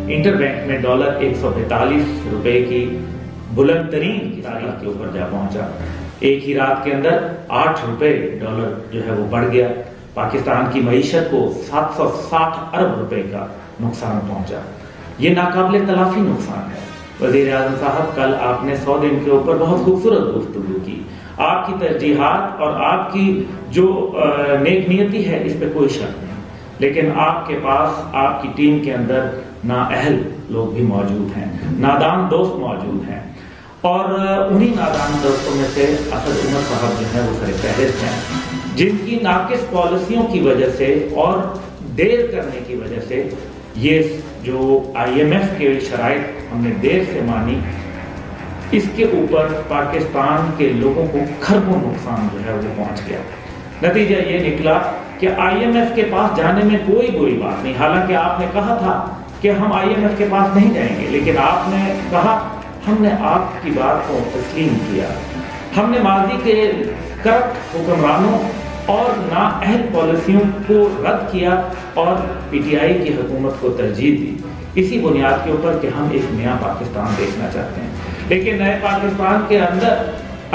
Inter bank میں dollar 142 روپے کی بلند ترین کی تاریخ کے اوپر جا پہنچا. ایک ہی رات کے اندر 8 روپے ڈالر جو ہے وہ بڑھ گیا. پاکستان کی معیشت کو 760 ارب روپے کا نقصان پہنچا. یہ ناقابل تلافی نقصان ہے. وزیر اعظم صاحب، کل آپ نے 100 دن کے اوپر بہت خوبصورت گفتگو کی. آپ کی ترجیحات اور آپ کی جو نیک نیتی ہے اس پہ کوئی شک نہیں، لیکن آپ کے پاس آپ کی ٹیم کے اندر نااہل لوگ بھی موجود ہیں، نادان دوست موجود ہیں، اور انہی نادان دوستوں میں سے اسد عمر صاحب جو ہے وہ سر فہرست ہیں، جن کی ناقص پالیسیوں کی وجہ سے اور دیر کرنے کی وجہ سے یہ جو IMF کے شرائط ہم نے دیر سے مانی، اس کے اوپر پاکستان کے لوگوں کو کھربوں نقصان جو ہے وہ پہنچ گیا. نتیجہ یہ نکلا کہ IMF کے پاس جانے میں کوئی بری بات نہیں. حالانکہ آپ نے کہا تھا کہ ہم IMF کے پاس نہیں جائیں گے، لیکن آپ نے کہا ہم نے آپ کی بات کو تسلیم کیا. ہم نے ماضی کے کرپٹ حکمرانوں اور نااہل پالیسیوں کو رد کیا اور PTI کی حکومت کو ترجیح دی، اسی بنیاد کے اوپر کہ ہم ایک نیا پاکستان دیکھنا چاہتے ہیں. لیکن نئے پاکستان کے اندر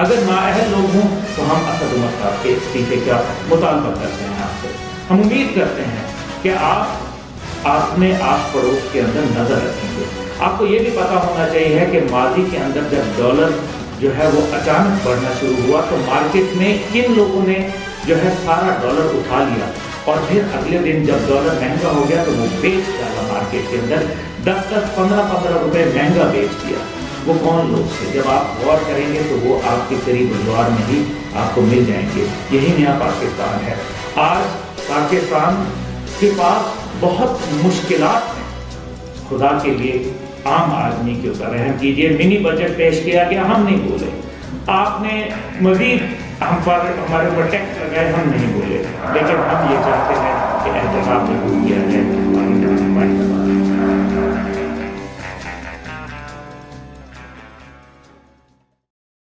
اگر نااہل لوگ ہوں تو ہم اسد عمر صاحب کے استعفے کا مطالبہ کرتے ہیں آپ سے. ہم امید کرتے ہیں کہ آپ اپنے آس پڑوس کے اندر نظر رکھیں گے. آپ کو یہ بھی پتا ہونا چاہیے کہ ماضی کے اندر جب ڈالر جو ہے وہ اچانک بڑھنا شروع ہوا تو مارکیٹ میں کن لوگوں نے جو ہے سارا ڈالر اٹھا لیا اور پھر اگلے دن جب ڈالر مہنگا ہو گیا تو وہ بیچ ڈالا مارکیٹ کے اندر. 10 15 روپے مہنگا بیچ دیا. وہ کون لوگ تھے؟ جب آپ غور کریں گے تو وہ آپ کے قریب جوار میں ہی آپ کو مل جائیں گے. یہی نیا پاکستان ہے. آج پاکستان کے پاس بہت مشکلات ہیں. خدا کے لیے عام آدمی کے اوپر رحم کیجئے. منی بجٹ پیش کیا گیا، ہم نہیں بولے. آپ نے مزید ہم پر ہمارے اوپر ٹیکس لگائے، ہم نہیں بولے. لیکن ہم یہ چاہتے ہیں کہ احتساب ضرور کیا جائے.